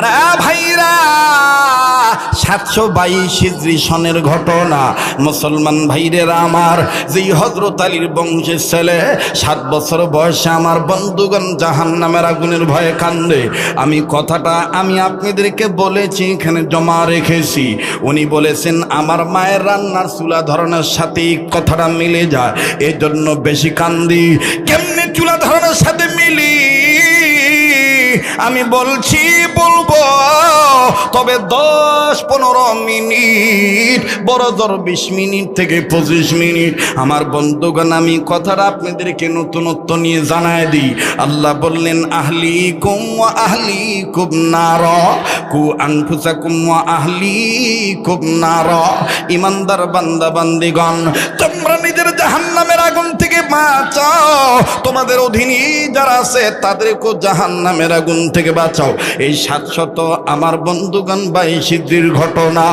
ভাইরা 722 হিজরি সনের ঘটনা। মুসলমান ভাইরেরা আমার, যেই হযরত আলীর বংশের ছেলে 7 বছর বয়সে আমার বন্ধুগণ জাহান্নামের আগুনের ভয়ে কান্দে। আমি কথাটা আপনাদেরকে বলেছি, এখানে জমা রেখেছি। উনি বলেছেন আমার মায়ের রান্নার চুলা ধরানোর সাথে কথাটা মিলে যায়, এই জন্য বেশি কান্দি। কেমনে চুলা ধরানোর সাথে মিলি আমি বলবো, তবে 10-15 মিনিট, বড় জোর 20 মিনিট থেকে 25 মিনিট। আমার বন্ধুগণ, আমি কথাটা আপনাদেরকে নতুনত্ব নিয়ে জানায় দিই। আল্লাহ বললেন আহলিকুম ওয়া আহলিকুম নার, কু আনফুসাকুম ওয়া আহলিকুম নার। ইমানদার বান্দা বান্দিগণ, তোমরা নিজের জাহান্নামের আগুন থেকে বাঁচাও, তোমাদের অধীনে যারা আছে তাদেরকেও জাহান্নামের আগুন থেকে বাঁচাও। এই 700 আমার বন্ধুগণ 22 হিজরির ঘটনা।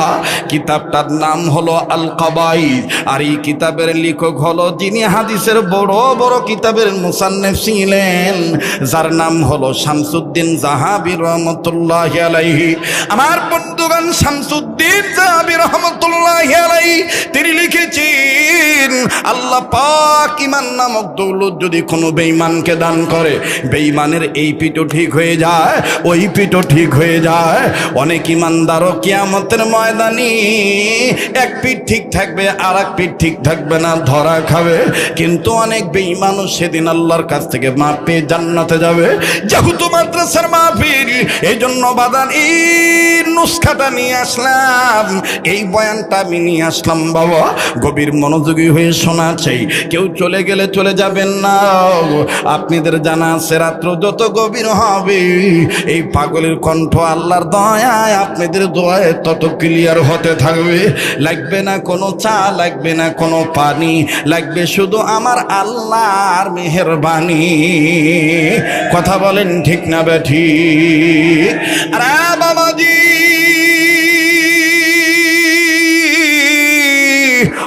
কিতাবটার নাম হলো আল কাবাইদ। আর এই কিতাবের লেখক হলো যিনি হাদিসের বড় বড় কিতাবের মুসান্নিফ ছিলেন, যার নাম হলো শামসুদ্দিন জাহাবী রহমতুল্লাহি আলাইহি। আমার বন্ধুগণ, শামসুদ্দিন জাহাবী রহমতুল্লাহি আলাইহি তিনি লিখেছেন, আল্লাহ পাক ঈমান নামক দৌলত যদি কোনো বেঈমানকে দান করে, বেঈমানের এই পিঠও ঠিক হয়ে যায়, ওই পিঠও ঠিক হয়ে যায়। অনেক ইমানদারও কিয়ামতের ময়দানে এক পিঠ ঠিক থাকবে, আর এক পিঠ ঠিক থাকবে না, ধরা খাবে। কিন্তু অনেক বেঈমানও সেদিন আল্লাহর কাছ থেকে মাপ পেয়ে জান্নাতে যাবে। যেহেতু মাদ্রাসার মাহফিল, এই জন্য বাদান এই নুসখাটা নিয়ে আসলাম, এই বয়ানটা আমি নিয়ে আসলাম। বাবা গভীর মনোযোগী হয়ে শোনা চাই, কেউ চলে গেলে চলে যাবেন না। আপনাদের জানা আছে, রাত্র যত গভীর হবে এই পাগলের কণ্ঠ আল্লাহর দয়ায়, আপনাদের দোয়ায় তত ক্লিয়ার হতে থাকবে। লাগবে না কোনো চা, লাগবে না কোনো পানি, লাগবে শুধু আমার আল্লাহর মেহেরবানি। কথা বলেন ঠিক না বেঠিক? আরে বাবাজি,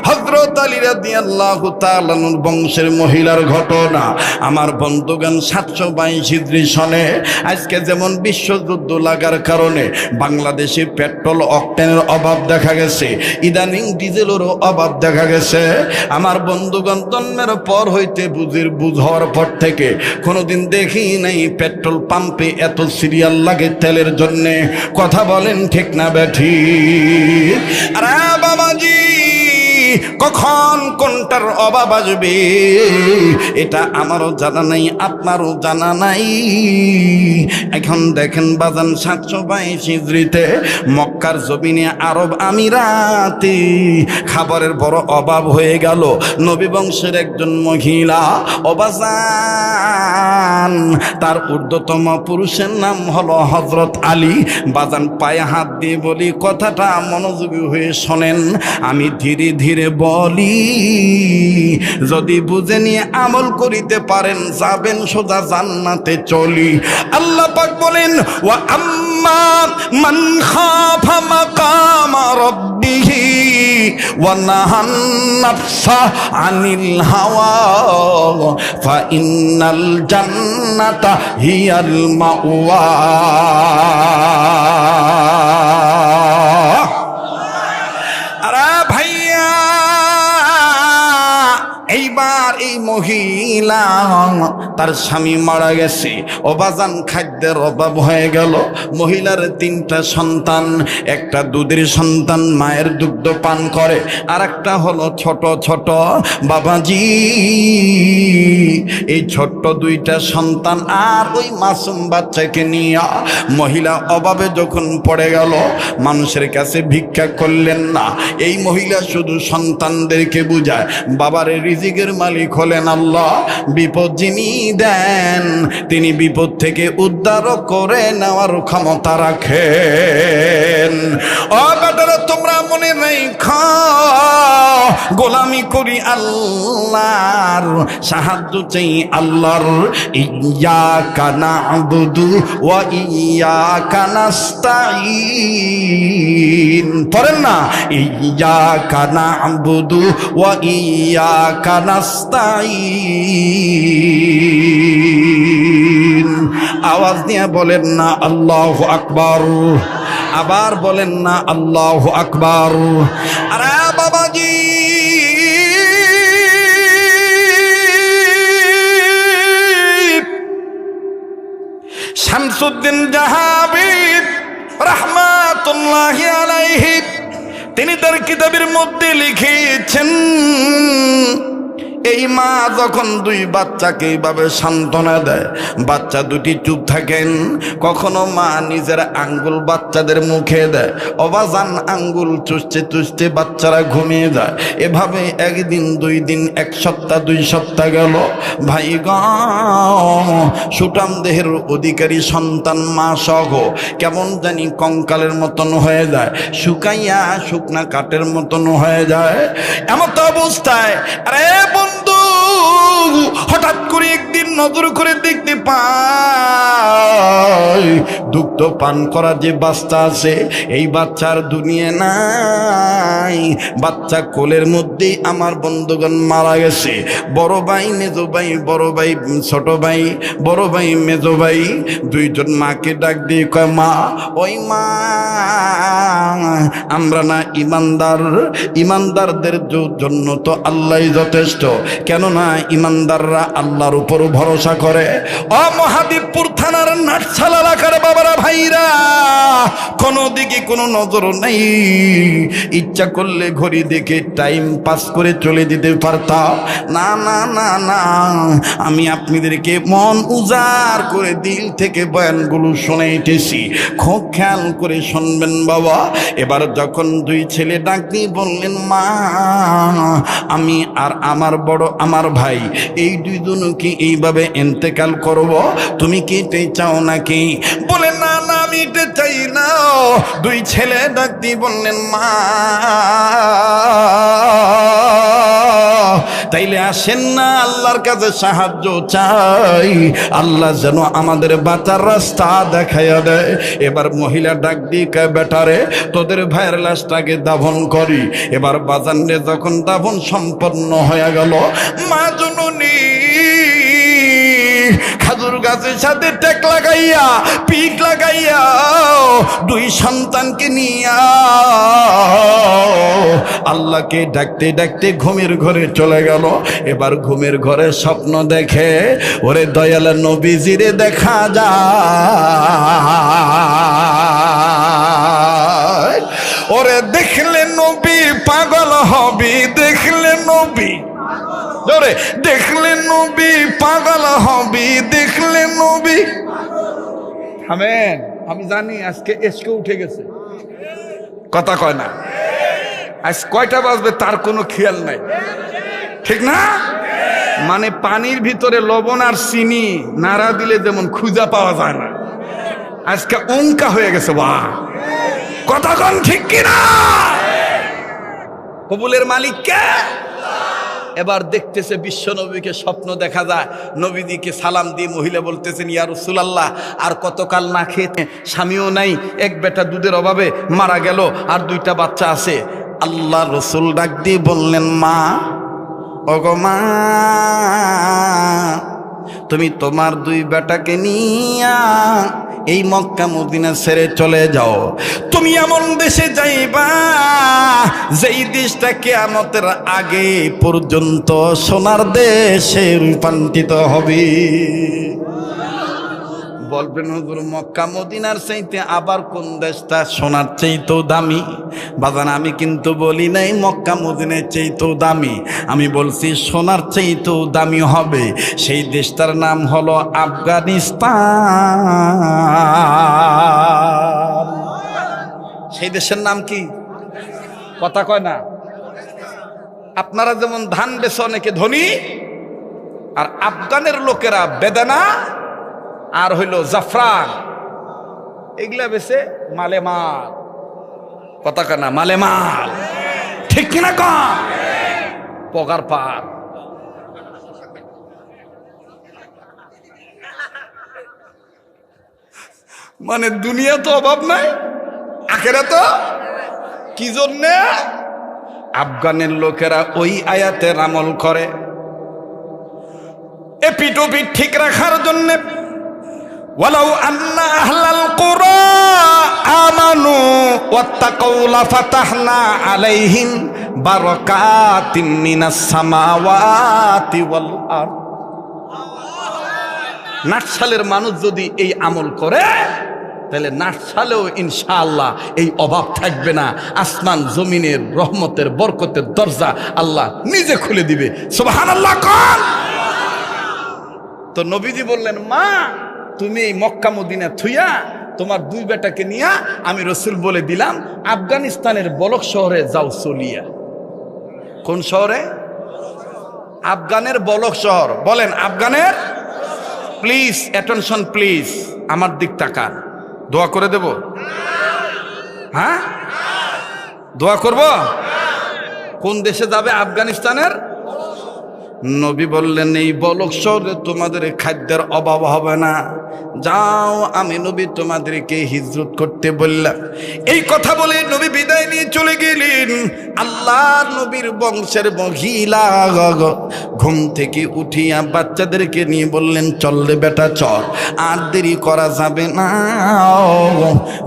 হযরত আলী রাদিয়াল্লাহু তাআলা আনহুর বংশের মহিলার ঘটনা। আমার বন্ধুগণ, 722 হিজরি সনে আজকে যেমন বিশ্বযুদ্ধ লাগার কারণে বাংলাদেশে পেট্রোল অকটেনের অভাব দেখা গেছে, ইদানিং ডিজেলেরও অভাব দেখা গেছে। আমার বন্ধুগণ, জন্মের পর হইতে বুঝ হওয়ার পর থেকে কোনোদিন দেখি নাই পেট্রোল পাম্পে এত সিরিয়াল লাগে তেলের জন্যে। কথা বলেন ঠিক না বেঠিক? আরে বাবাজি, কখন কোনটার অভাব আসবে এটা আমারও জানা নাই, আপনারও জানা নাই। এখন দেখেন বাজান, 722 হিজরিতে মক্কার জমিনে আরব আমিরাতে খাবারের বড় অভাব হয়ে গেল। নবী বংশের একজন মহিলা অবাজান, তার ঊর্ধ্বতম পুরুষের নাম হলো হযরত আলী। বাজান পায়ে হাত দিয়ে বলি, কথাটা মনোযোগী হয়ে শোনেন। আমি ধীরে ধীরে বলি, যদি বুঝে নিয়ে আমল করিতে পারেন যাবেন সোজা জান্নাতে চলি। আল্লাহ পাক বলেন, ওয়া আম্মা মান খাফা মাকামা রাব্বিহি ওয়া নাহান নাফসা আনিল হাওয়া ফা ইন্নাল জান্নাতা হিয়াল মাওয়া। এইবার এই মহিলা, তার স্বামী মারা গেছে, অবাজান খাদ্যের অভাব হয়ে গেল। মহিলার 3টা সন্তান, একটা দুধের সন্তান মায়ের দুগ্ধ পান করে, আর একটা হলো ছোট ছোট। বাবাজি, এই ছোট্ট 2টা সন্তান আর ওই মাসুম বাচ্চাকে নিয়ে মহিলা অভাবে যখন পড়ে গেল, মানুষের কাছে ভিক্ষা করলেন না। এই মহিলা শুধু সন্তানদেরকে বুঝায়, বাবার রিজিকের মালিক হলেন আল্লাহ। বিপদ যিনি দেন তিনি বিপদ থেকে উদ্ধার করে নেওয়ার ক্ষমতা রাখেন। ও বেটারা, তোমরা মনে রেখো, গোলামি করি আল্লাহর, সাহায্য চাই আল্লাহর। ইয়াকা না'বুদু ওয়া ইয়াকা নাস্তাঈন। পড়েন না, ইয়াকা না'বুদু ওয়া ইয়াকা নাস্তাঈন। আওয়াজ দিয়ে বলেন না আল্লাহু আল্লাহু আকবার। আবার বলেন না আল্লাহু আকবার। আরে বাবাজি, শামসুদ্দিন জাহাবি রাহমাতুল্লাহি আলাইহি তিনি তার কিতাবের মধ্যে লিখেছেন, এই মা যখন দুই বাচ্চাকে এইভাবে সান্ত্বনা দেয়, বাচ্চা দুটি চুপ থাকেন, কখনো মা নিজের আঙ্গুল বাচ্চাদের মুখে দেয়, অবাজান আঙ্গুল চুষতে চুষতে বাচ্চারা ঘুমিয়ে যায়। এভাবে একদিন, দুই দিন, এক সপ্তাহ, 2 সপ্তাহ গেল। ভাই গ সুঠাম দেহের অধিকারী সন্তান মা সহ কেমন জানি কঙ্কালের মতন হয়ে যায়, শুকাইয়া শুকনা কাঠের মতন হয়ে যায়। এমন তো অবস্থায় আরে বন্ধু হঠাৎ করে একদিন নজর করে দেখতে পাই দুগ্ধ পান করা যে বাচ্চা আছে, এই বাচ্চার দুনিয়া নাই, বাচ্চা কোলের মধ্যেই আমার বন্ধুগণ মারা গেছে। বড় ভাই, মেজো ভাই, বড় ভাই, ছোট ভাই, বড় ভাই, মেজো ভাই, দুইজন মাকে ডাক দিয়ে কয়, মা, ওই মা, আমরা না ইমানদার, ইমানদারদের জন্য তো আল্লাহই যথেষ্ট, কেননা ইমানদাররা আল্লাহর উপর ভরসা করে। ও মহাদেবপুর থানার নাটশাল এলাকার বাবারা, ভাইরা, কোনো দিকে কোনো নজর নেই, ইচ্ছা করলে ঘড়ি দেখে টাইম পাস করে চলে দিতে পারতাম। না না না না, আমি আপনাদেরকে মন উজাড় করে দিল থেকে বয়ানগুলো শোনাইতেছি, খুব খেয়াল করে শুনবেন বাবা। এবার যখন দুই ছেলে ডাক দিয়ে বললেন, মা, আমি আর আমার বড় আমার ভাই এই দুইজনকে এইভাবে ইন্তেকাল করব, তুমি কি এটাই চাও নাকি? বলে, না না, আমি এটা চাই না। দুই ছেলে ডাক দিয়ে বললেন, মা, তাইলে আসেন না আল্লাহর কাছে সাহায্য চাই, আল্লাহ যেন আমাদের বাঁচার রাস্তা দেখাইয়া দেয়। এবার মহিলা ডাক দিয়ে কয়, বেটারে, তোদের ভাইয়ের লাশটাকে দাফন করি। এবার বাজানে যখন দাফন সম্পন্ন হয়ে গেল, মা জননী খাজুর গাছের সাথে টেক লাগাইয়া, পিঠ লাগাইয়া, দুই সন্তানকে নিয়া আল্লাহকে ডাকতে ডাকতে ঘুমের ঘরে চলে গেল। এবার ঘুমের ঘরে স্বপ্ন দেখে, ওরে দয়াল নবীজিরে দেখা যায়, ওরে দেখলে নবী পাগল হবি, দেখলে নবী, ওরে দেখলে নবী পাগল হবি, দেখলে নবী। আমেন। আমি জানি আজকে এসকে উঠে গেছে, কথা কয় না, আজ কয়টা বাজবে তার কোনো খেয়াল নাই, ঠিক না? মানে পানির ভিতরে লবণ আর চিনি নাড়া দিলে যেমন খুঁজা পাওয়া যায় না, আজকে অঙ্কা হয়ে গেছে। বাহ, কথা কন ঠিক কিনা? কবুলের মালিক কে? এবার দেখতেছে বিশ্ব নবীকে স্বপ্ন দেখা যায়, নবীদিকে সালাম দিয়ে মহিলা বলতেছেন, ইয়া রাসূলুল্লাহ, আর কতকাল না খেতে, স্বামীও নাই, এক বেটা দুধের অভাবে মারা গেল, আর 2টা বাচ্চা আছে। আল্লাহ রসুল ডাক দিয়ে বললেন, মা, ওগো মা, তুমি তোমার 2 বেটাকে নিয়া এই মক্কা মদিনা ছেড়ে চলে যাও। তুমি এমন দেশে যাইবা যেই দেশটা কিয়ামতের আগে পর্যন্ত সোনার দেশে রূপান্তরিত হবে। বলবেন, হুজুর, মক্কা মদিনার চাইতে আবার কোন দেশটা সোনার চাইতেও দামি? বাজান, আমি কিন্তু বলি নাই মক্কা মদিনার চাইতেও দামি, আমি বলছি সোনার চাইতেও দামি হবে। সেই দেশটার নাম হলো আফগানিস্তান। সেই দেশের নাম কি? কথা কয় না। আপনারা যেমন ধান বেচে অনেকে ধনী, আর আফগানের লোকেরা বেদানা আর হইল জাফরান, এগুলা বেছে মালে মাল। কথা কানা, মালে মাল, ঠিক কিনা কম? পগার পার। মানে দুনিয়া তো অভাব নাই, আখেরা তো কি জন্যে? আফগানের লোকেরা ওই আয়াতের আমল করে, এপিটোপিট ঠিক রাখার জন্যে, ওয়ালাউ আন্না আহলাল কুরা আমানু ওয়াত্তাকাউ লাফাতাহনা আলাইহিম বারাকাতিম মিনাস সামাওয়াতি ওয়াল আরদ। নাটসালের মানুষ যদি এই আমল করে তাহলে নাটসালেও ইনশাআল্লাহ এই অভাব থাকবে না। আসমান জমিনের রহমতের বরকতের দরজা আল্লাহ নিজে খুলে দিবে। সুবহানাল্লাহ কোন। তো নবীজি বললেন, মা তুমি এই মক্কা মদিনা থুইয়া তোমার দুই বেটাকে নিয়া আমি রসুল বলে দিলাম আফগানিস্তানের বলক শহরে যাও চলিয়া। কোন শহরে? আফগানের বলক শহর। বলেন আফগানের। প্লিজ অ্যাটেনশন প্লিজ, আমার দিক তাকান। দোয়া করে দেব? হ্যাঁ দোয়া করব। কোন দেশে যাবে? আফগানিস্তানের। নবী বললেন এই বলক শহরে তোমাদের খাদ্যের অভাব হবে না, যাও আমি নবী তোমাদেরকে হিজরত করতে বললাম। এই কথা বলে নবী বিদায় নিয়ে চলে গেলেন। আল্লাহর নবীর বংশের মহিলা ঘুম থেকে উঠিয়া বাচ্চাদেরকে নিয়ে বললেন, চল রে বেটা চল, আর দেরি করা যাবে না,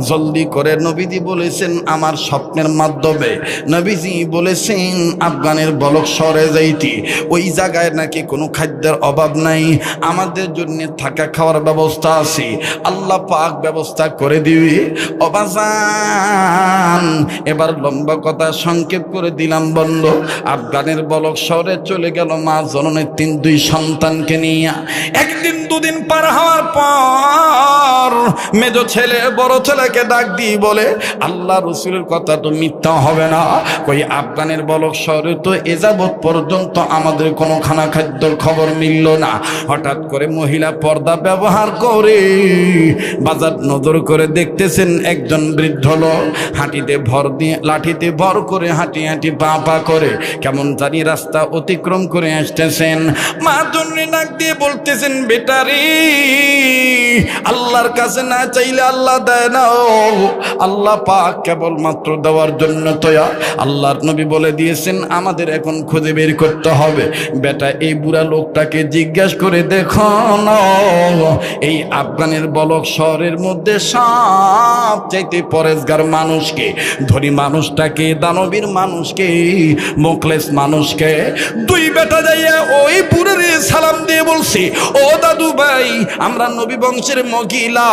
জলদি করে। নবীজি বলেছেন আমার স্বপ্নের মাধ্যমে নবীজি বলেছেন আফগানের বলক শহরে যাইতি। ওই জায়গায় নাকি কোনো খাদ্যের অভাব নাই, আমাদের জন্য থাকা খাওয়ার ব্যবস্থা আছে, আল্লাহ পাক ব্যবস্থা করে দিবে। অবাজান এবার লম্বা কথা সংক্ষেপ করে দিলাম বন্ধু। আফগানের বলক শহরে চলে গেল মা জননের দুই সন্তানকে নিয়ে। একদিন দুদিন পার হওয়ার পর মেজো ছেলে বড় ছেলেকে ডাক দিয়ে বলে, আল্লাহ রসুলের কথা তো মিথ্যা হবে না, কই আফগানের বলক শহরে তো এ যাবৎ পর্যন্ত আমাদের কোনো খানা খাদ্যর খবর মিলল না। হঠাৎ করে মহিলা পর্দা ব্যবহার করে বাজার নজর করে দেখতেছেন একজন বৃদ্ধ লোক হাঁটিতে ভর দিয়ে লাঠিতে ভর করে হাঁটি হাঁটি পা পা করে কেমন জানি রাস্তা অতিক্রম করে আসতেছেন। মা জন্য নাক দিয়ে বলতেছেন, বেটারি আল্লাহর কাছে না চাইলে আল্লাহ দেয় না, আল্লাহ পাক কেবলমাত্র দেওয়ার জন্য তয়া। আল্লাহর নবী বলে দিয়েছেন আমাদের এখন খুঁজে বের করতে হবে। বেটা এই বুড়া লোকটাকে জিজ্ঞেস করে দেখো না, এই আফগানের বলক শহরের মধ্যে সব চাইতে পরেশগার মানুষকে, ধনী মানুষটাকে, দানবীর মানুষকে, মোখলেস মানুষকে। দুই বেটা যাইয়া ওই বুড়ের সালাম দিয়ে বলছি, ও দাদু ভাই আমরা নবী বংশের মহিলা,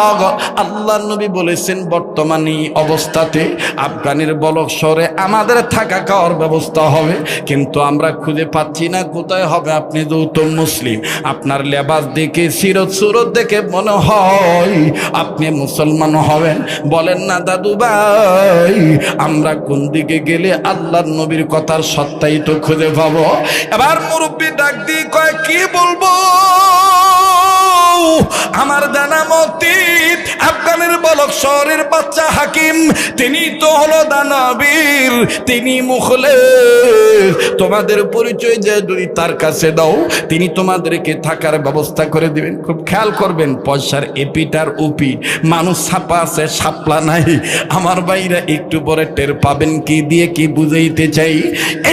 আল্লাহর নবী বলেছেন বর্তমানে অবস্থাতে আফগানের বলক শহরে আমাদের থাকা খাওয়ার ব্যবস্থা হবে, কিন্তু আমরা খুঁজে পাচ্ছি না কোথায় হবে। আপনি যেহেতু মুসলিম, আপনার লেবাস দেখে সিরত সুরত দেখে মনে হয় আপনি মুসলমান হবেন, বলেন না দাদু ভাই আমরা কোন দিকে গেলে আল্লাহর নবীর কথার সত্যাই তো খুঁজে পাবো। এবার মুরব্বী ডাক দিয়ে কয়, কি বলবো আমার জানা মতে আফগানের বলক শহরের বাচ্চা হাকিম তিনি তো হলো দানবীর, তিনি মুখলেস। তোমাদের পরিচয় যে যদি তার কাছে দাও তিনি তোমাদেরকে থাকার ব্যবস্থা করে দিবেন। খুব খেয়াল করবেন, পয়সার এপিটার উপি মানুষ ছাপা আছে, সাপলা নাই। আমার ভাইরা একটু পরে টের পাবেন কি দিয়ে কি বুঝাইতে চাই।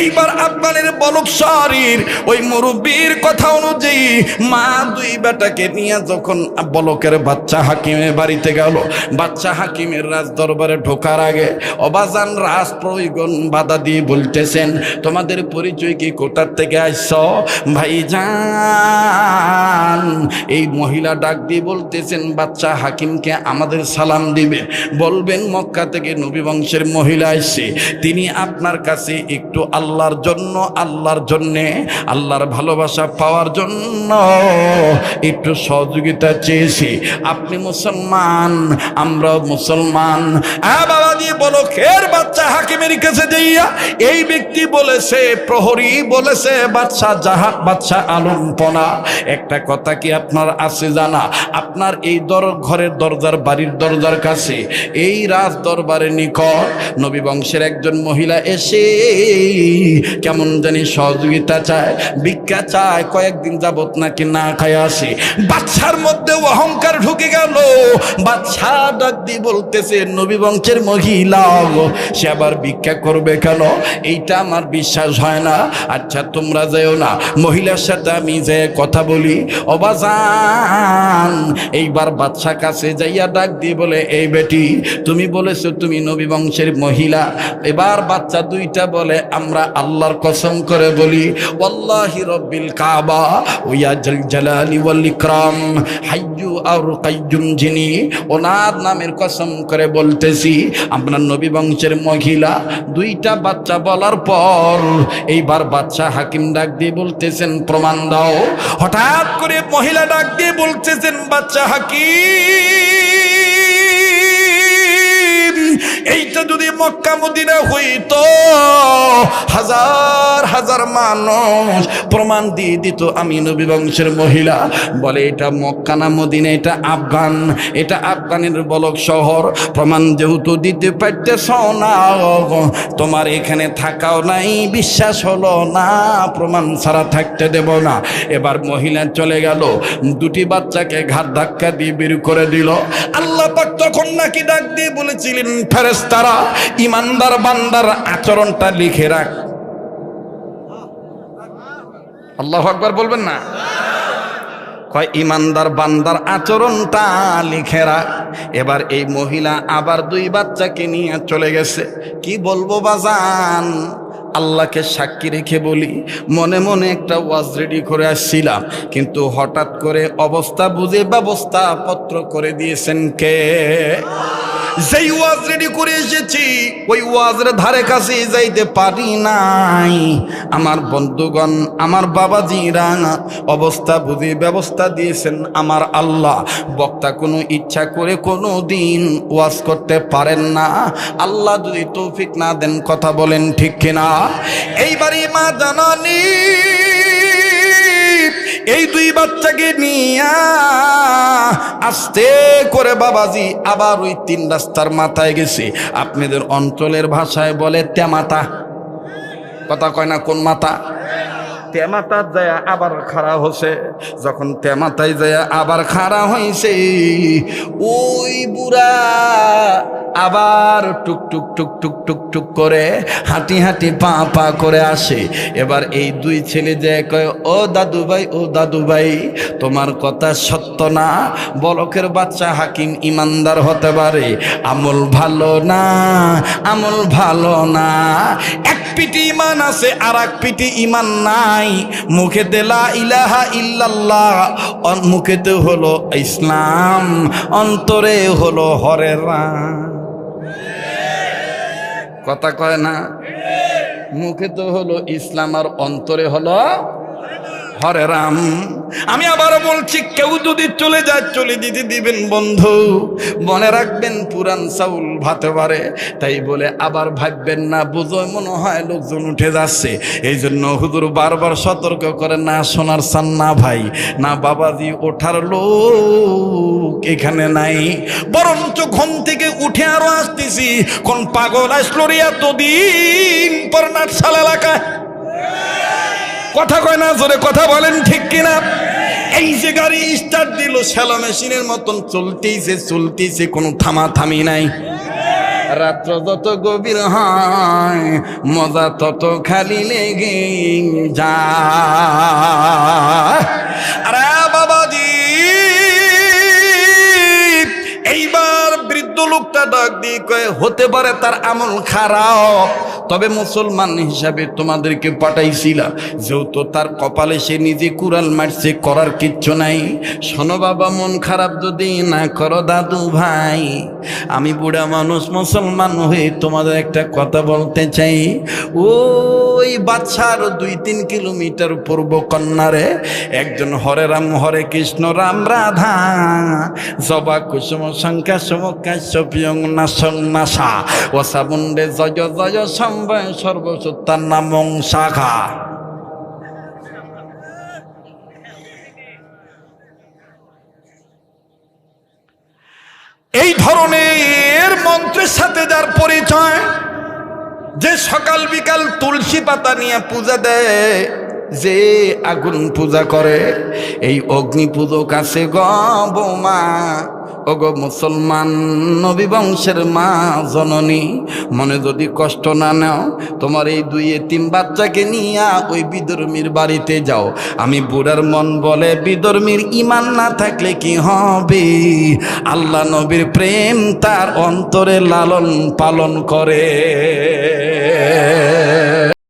এইবার আফগানের বলক শহরের ওই মুরব্বীর কথা অনুযায়ী মা দুই বেটাকে নিয়ে যখন বলকের বাচ্চা হাকিমের বাড়িতে গেল, বাচ্চা হাকিমের রাজ দরবারে ঢোকার আগে অবাজান রাজ প্রয়োগন বাধা দিয়ে বলতেছেন, তোমাদের পরিচয় কি, কোথার থেকে আসছ ভাইজান? এই মহিলা ডাক দিয়ে বলতেছেন বাচ্চা হাকিমকে আমাদের সালাম দিবে, বলবেন মক্কা থেকে নবী বংশের মহিলা আসছে, তিনি আপনার কাছে একটু আল্লাহর জন্য, আল্লাহর জন্যে, আল্লাহর ভালোবাসা পাওয়ার জন্য একটু সহযোগিতা চেয়েছি। আপনি মুসলমান, আমরাও মুসলমান। বাবা দিয়ে বলো খের বাচ্চা হাকিমের কাছে যাইয়া এই ব্যক্তি বলেছে, প্রহরী বলেছে বাচ্চা আলমপনা। একটা কথা কি আপনার আছে জানা? আপনার এই ঘরের দরজার, বাড়ির দরজার কাছে এই রাজ দরবারের নিকট নবী বংশের একজন মহিলা এসে কেমন জানি সহযোগিতা চায়, ভিক্ষা চায়, কয়েকদিন যাবত নাকি না খায় আসে। বাচ্চা বাদশার মধ্যে অহংকার ঢুকে গেল। বাদশা ডাক দিয়ে বলতেছে, নবী বংশের মহিলা, সে আবার ভিক্ষা করবে কেন? এইটা আমার বিশ্বাস হয় না। আচ্ছা তোমরা যেও না, মহিলার সাথে আমি যে কথা বলি। অবাজান এইবার বাদশা কাছে যাইয়া ডাক দিয়ে বলে, এই বেটি, তুমি বলেছো তুমি নবী বংশের মহিলা। এবার বাচ্চা দুইটা বলে, আমরা আল্লাহর কসম করে বলি, ওয়াল্লাহি রব্বিল কাবা ওয়া জালালি ওয়াল ইকরাম হাইয়ু আর কাইয়ুম, যিনি ওনার নামের কসম করে বলতেছি আমরা নবী বংশের মহিলা। দুইটা বাচ্চা বলার পর এইবার বাদশা হাকিম ডাক দিয়ে বলতেছেন, প্রমাণ দাও। হঠাৎ করে মহিলা ডাক দিয়ে বলতেছেন, বাচ্চা হাকিম, এইটা যদি মক্কা মদিনা হইতো, হাজার হাজার মানুষ প্রমাণ দিয়ে দিত আমি নবী বংশের মহিলা। বলে এটা মক্কা না মদিনা, এটা আফগান, এটা আফগানের বলক শহর। প্রমাণ যেহেতু দিতে পারতেছ না, তোমার এখানে থাকাও নাই, বিশ্বাস হলো না, প্রমাণ ছাড়া থাকতে দেব না। এবার মহিলা চলে গেল, দুটি বাচ্চাকে ঘাট ধাক্কা দিয়ে বের করে দিল। আল্লাহ পাক তখন নাকি ডাক দিয়ে বলেছিলেন, ফেরেশতারা ইমানদার বান্দার আচরণটা লিখে রাখ। আল্লাহু আকবার বলবেন না? কয় ইমানদার বান্দার আচরণটা লিখে রাখ। এবার এই মহিলা আবার দুই বাচ্চাকে নিয়ে চলে গেছে। কি বলবো বাজান, আল্লাহকে সাক্ষী রেখে বলি, মনে মনে একটা ওয়াজ রেডি করে আসছিলাম, কিন্তু হঠাৎ করে অবস্থা বুঝে ব্যবস্থা পত্র করে দিয়েছেন কে? যেই ওয়াজ রেডি করে এসেছি ওই ওয়াজের ধারে কাছে যাইতে পারি নাই। আমার বন্ধুগণ, আমার বাবাজিরা, অবস্থা বুঝে ব্যবস্থা দিয়েছেন আমার আল্লাহ। বক্তা কোনো ইচ্ছা করে কোনো দিন ওয়াজ করতে পারেন না, আল্লাহ যদি তৌফিক না দেন। কথা বলেন ঠিক কিনা? এইবারই মা জানানি এই দুই বাচ্চাকে নিয়া আস্তে করে বাবাজি আবার ওই তিন রাস্তার মাথায় গেছে। আপনাদের অঞ্চলের ভাষায় বলে তেমাতা। কথা কয় না? কোন মাথা? তেমাতার যায় আবার খাড়া হচ্ছে। যখন তেমাতায় যায় আবার খাড়া হয়েছে, ওই বুড়া আবার টুক টুক টুক টুক টুক টুক করে হাঁটি হাঁটি পা পা করে আসে। এবার এই দুই ছেলে যে কয়, ও দাদু ভাই, ও দাদু ভাই, তোমার কথা সত্য না। বলকের বাচ্চা হাকিম ইমানদার হতে পারে, আমল ভালো না, আমল ভালো না। এক পিটি ইমান আছে আর এক পিটি ইমান নাই। মুখেতে লা ইলাহা ইল্লাল্লাহ, মুখেতে হলো ইসলাম, অন্তরে হলো হরে রাম। কথা কয় না? মুখে তো হলো ইসলাম আর অন্তরে হলো হরে রাম। আমি আবারও বলছি, কেউ যদি চলে যায় চলে দিতে দিবেন বন্ধু, মনে রাখবেন পুরান চাউল ভাতে পারে। তাই বলে আবার ভাববেন না, বুঝো মনে হয় লোকজন উঠে যাচ্ছে। এই জন্য হুজুর বারবার সতর্ক করে, না শোনার চান না ভাই, না বাবাজি, ওঠার লোক এখানে নাই। বরঞ্চ ঘুম থেকে উঠে আরো আসতেছি, কোন পাগল আসলো রে এতদিন পর নাটশাল এলাকায়। কথা কয় না? জোরে কথা বলেন ঠিক কিনা? এই যে গাড়ি স্টার্ট দিল শ্যালো মেশিনের মতন চলতেইছে চলতেইছে, কোনো থামা থামি নাই। রাত্র যত গভীর হয় মজা তত খালি লেগে যায়। আরে বাবাজি, এইবার বৃদ্ধ লোকটা ডাক দিয়ে কয়, হতে পারে তার আমল খারাপ, তবে মুসলমান হিসাবে তোমাদেরকে পাঠাইছিলাম, যেহেতু তার কপালে সে নিজে কুড়াল মারছে, করার কিচ্ছু নাই। শোনো বাবা, মন খারাপ যদি না করো দাদু ভাই, আমি বুড়া মানুষ মুসলমান হয়ে তোমাদের একটা কথা বলতে চাই। ওই বাচ্চার 2-3 কিলোমিটার পূর্ব কন্যারে একজন হরে রাম হরে কৃষ্ণ রাম রাধা জবা কুসুম সংখ্যা সমকাশ্যপিয়ং নাসং নাসা ওসাবুন্ডে জয় জয় সম্ভয় সর্বসত্তার নামং শাখা। এই ধরনের মন্ত্রের সাথে যার পরিচয়, যে সকাল বিকাল তুলসী পাতা নিয়ে পূজা দেয়, যে আগুন পূজা করে। এই অগ্নি পুজো কাছে গ বৌমা, ওগো মুসলমান নবী বংশের মা জননী, মনে যদি কষ্ট না নাও, তোমার এই 2 এতিম বাচ্চাকে নিয়া ওই বিধর্মীর বাড়িতে যাও। আমি বুড়ার মন বলে বিধর্মীর ঈমান না থাকলে কি হবে? আল্লাহ নবীর প্রেম তার অন্তরে লালন পালন করে।